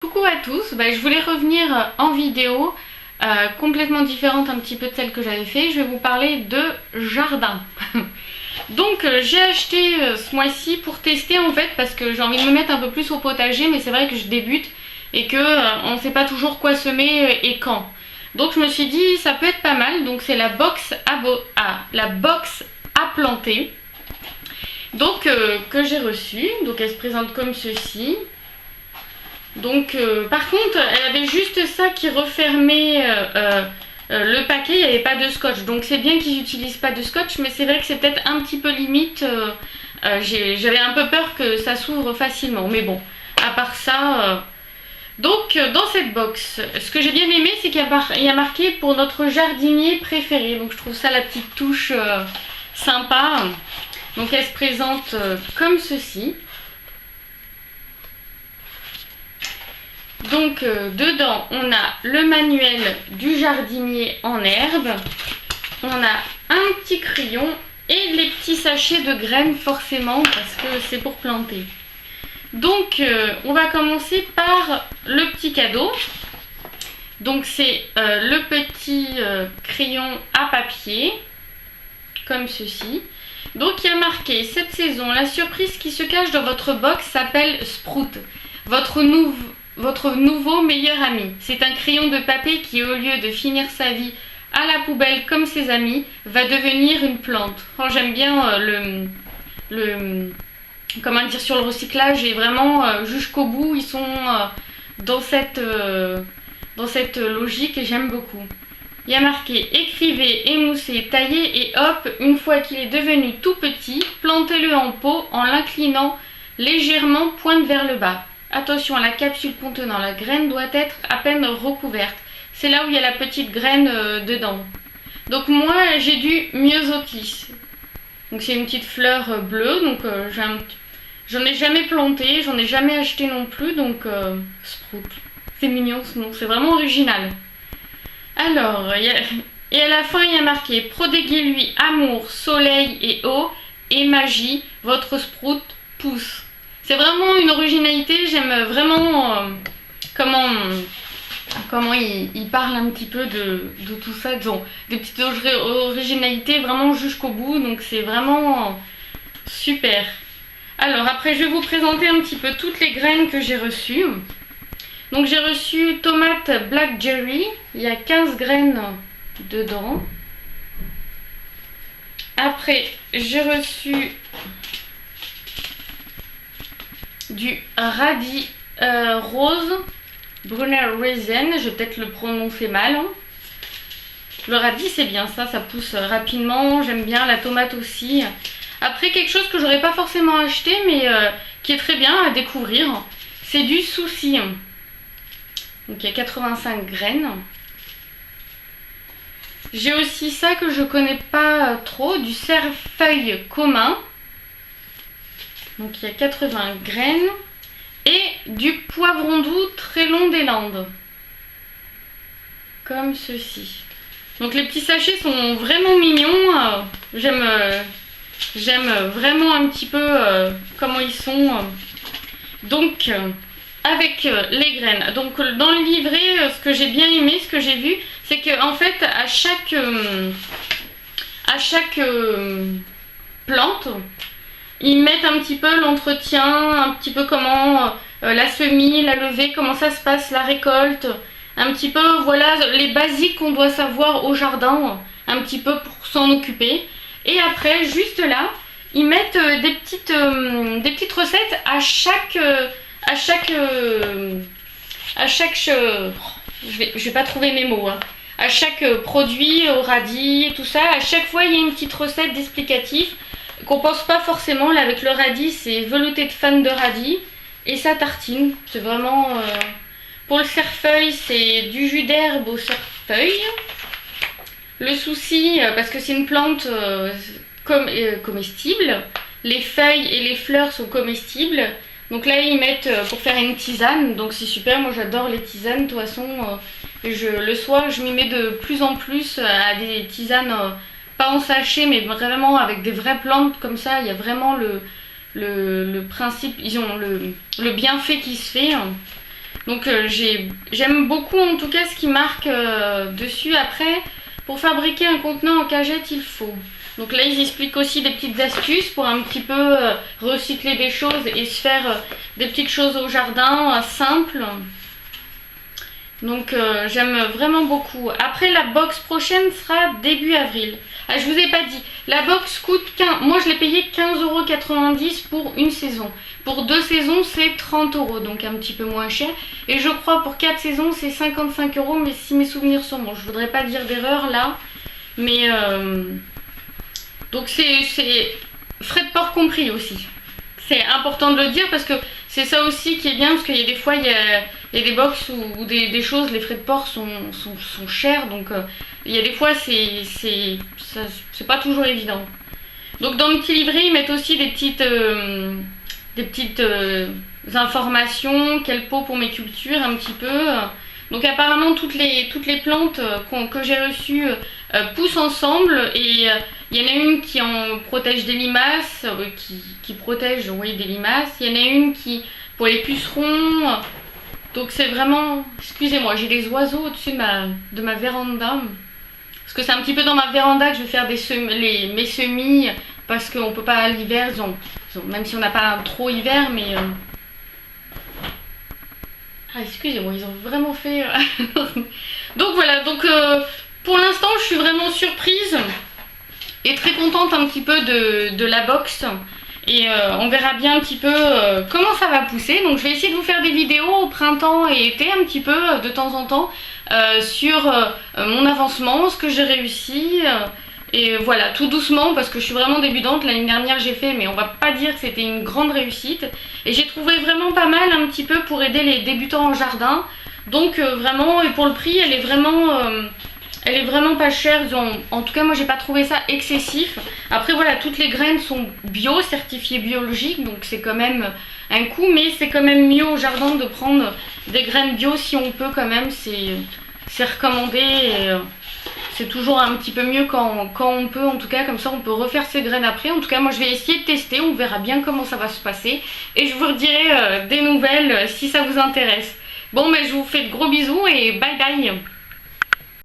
Coucou à tous, je voulais revenir en vidéo complètement différente un petit peu de celle que j'avais fait. Je vais vous parler de jardin. Donc j'ai acheté ce mois-ci pour tester en fait parce que j'ai envie de me mettre un peu plus au potager, mais c'est vrai que je débute et que on ne sait pas toujours quoi semer et quand. Donc je me suis dit ça peut être pas mal. Donc c'est la box à planter. Donc que j'ai reçue. Donc elle se présente comme ceci. Donc par contre elle avait juste ça qui refermait le paquet, il n'y avait pas de scotch, donc c'est bien qu'ils n'utilisent pas de scotch, mais c'est vrai que c'est peut-être un petit peu limite. J'avais un peu peur que ça s'ouvre facilement, mais bon, à part ça. Donc dans cette box, ce que j'ai bien aimé, c'est qu'il y a marqué pour notre jardinier préféré, donc je trouve ça la petite touche sympa. Donc elle se présente comme ceci. Donc dedans on a le manuel du jardinier en herbe, on a un petit crayon et les petits sachets de graines forcément parce que c'est pour planter. Donc on va commencer par le petit cadeau. Donc c'est le petit crayon à papier comme ceci. Donc il y a marqué cette saison, la surprise qui se cache dans votre box s'appelle Sprout, votre nouveau meilleur ami. C'est un crayon de papier qui, au lieu de finir sa vie à la poubelle comme ses amis, va devenir une plante. Oh, j'aime bien comment dire, sur le recyclage et vraiment jusqu'au bout ils sont dans cette logique et j'aime beaucoup. Il y a marqué écrivez, émoussez, taillez et hop, une fois qu'il est devenu tout petit, plantez-le en pot en l'inclinant légèrement pointe vers le bas. Attention, la capsule contenant la graine doit être à peine recouverte. C'est là où il y a la petite graine dedans. Donc moi j'ai du myosotis. Donc c'est une petite fleur bleue. Donc j'en ai jamais planté, j'en ai jamais acheté non plus. Donc Sprout. C'est mignon ce nom, c'est vraiment original. Alors, et à la fin il y a marqué prodiguez-lui amour, soleil et eau et magie, votre Sprout pousse. C'est vraiment une originalité, j'aime vraiment comment il parle un petit peu de tout ça, des petites originalités vraiment jusqu'au bout, donc c'est vraiment super. Alors après je vais vous présenter un petit peu toutes les graines que j'ai reçues. Donc j'ai reçu tomate Black Jerry, il y a 15 graines dedans. Après j'ai reçu du radis rose, Brunner Raisin, je vais peut-être le prononcer mal. Le radis c'est bien ça pousse rapidement, j'aime bien la tomate aussi. Après quelque chose que j'aurais pas forcément acheté mais qui est très bien à découvrir, c'est du souci. Donc il y a 85 graines. J'ai aussi ça que je connais pas trop, du cerfeuil commun. Donc il y a 80 graines. Et du poivron doux très long des Landes. Comme ceci. Donc les petits sachets sont vraiment mignons. J'aime vraiment un petit peu comment ils sont. Donc avec les graines. Donc dans le livret, ce que j'ai bien aimé, ce que j'ai vu, c'est que en fait à chaque plante, ils mettent un petit peu l'entretien, un petit peu comment la semis, la levée, comment ça se passe, la récolte, un petit peu voilà les basiques qu'on doit savoir au jardin, un petit peu pour s'en occuper. Et après juste là, ils mettent des petites recettes à chaque je vais pas trouver mes mots, hein. À chaque produit, au radis et tout ça, à chaque fois il y a une petite recette d'explicatif qu'on pense pas forcément. Là avec le radis, c'est velouté de fan de radis et ça tartine. C'est vraiment pour le cerfeuil, c'est du jus d'herbe au cerfeuil. Le souci, parce que c'est une plante comestible, les feuilles et les fleurs sont comestibles. Donc là ils mettent pour faire une tisane, donc c'est super, moi j'adore les tisanes de toute façon. Le soir je m'y mets de plus en plus à des tisanes, pas en sachet mais vraiment avec des vraies plantes comme ça, il y a vraiment le principe, ils ont le bienfait qui se fait. Donc j'aime beaucoup en tout cas ce qui marque dessus. Après, pour fabriquer un contenant en cagette, il faut. Donc là, ils expliquent aussi des petites astuces pour un petit peu recycler des choses et se faire des petites choses au jardin simples. Donc j'aime vraiment beaucoup. Après, la box prochaine sera début avril. Ah, je vous ai pas dit, la box coûte 15. Moi je l'ai payé 15,90 € pour une saison. Pour 2 saisons c'est 30 €, donc un petit peu moins cher. Et je crois pour 4 saisons c'est 55 €, mais si mes souvenirs sont bons. Je voudrais pas dire d'erreur là. Mais donc c'est frais de port compris aussi. C'est important de le dire parce que c'est ça aussi qui est bien, parce qu'il y a des fois il y a des box ou des choses, les frais de port sont chers, donc il y a des fois c'est pas toujours évident. Donc dans le petit livret ils mettent aussi des petites informations, quel pot pour mes cultures un petit peu. Donc apparemment toutes les plantes que j'ai reçues poussent ensemble et il y en a une qui en protège des limaces, qui protège oui, des limaces. Il y en a une qui pour les pucerons. Donc c'est vraiment... Excusez-moi, j'ai des oiseaux au-dessus de ma véranda. Parce que c'est un petit peu dans ma véranda que je vais faire mes semis. Parce qu'on peut pas à l'hiver, même si on n'a pas un trop hiver, mais... Ah excusez-moi, ils ont vraiment fait... Donc voilà, donc pour l'instant je suis vraiment surprise. Et très contente un petit peu de la box. Et on verra bien un petit peu comment ça va pousser. Donc je vais essayer de vous faire des vidéos au printemps et été un petit peu de temps en temps sur mon avancement, ce que j'ai réussi. Et voilà, tout doucement parce que je suis vraiment débutante. L'année dernière j'ai fait, mais on va pas dire que c'était une grande réussite. Et j'ai trouvé vraiment pas mal un petit peu pour aider les débutants en jardin. Donc vraiment, et pour le prix, elle est vraiment pas chère. En tout cas moi j'ai pas trouvé ça excessif. Après voilà, toutes les graines sont bio, certifiées biologiques, donc c'est quand même un coût, mais c'est quand même mieux au jardin de prendre des graines bio si on peut quand même. C'est recommandé et c'est toujours un petit peu mieux quand on peut, en tout cas comme ça on peut refaire ses graines après. En tout cas moi je vais essayer de tester, on verra bien comment ça va se passer et je vous redirai des nouvelles si ça vous intéresse. Bon mais je vous fais de gros bisous et bye bye.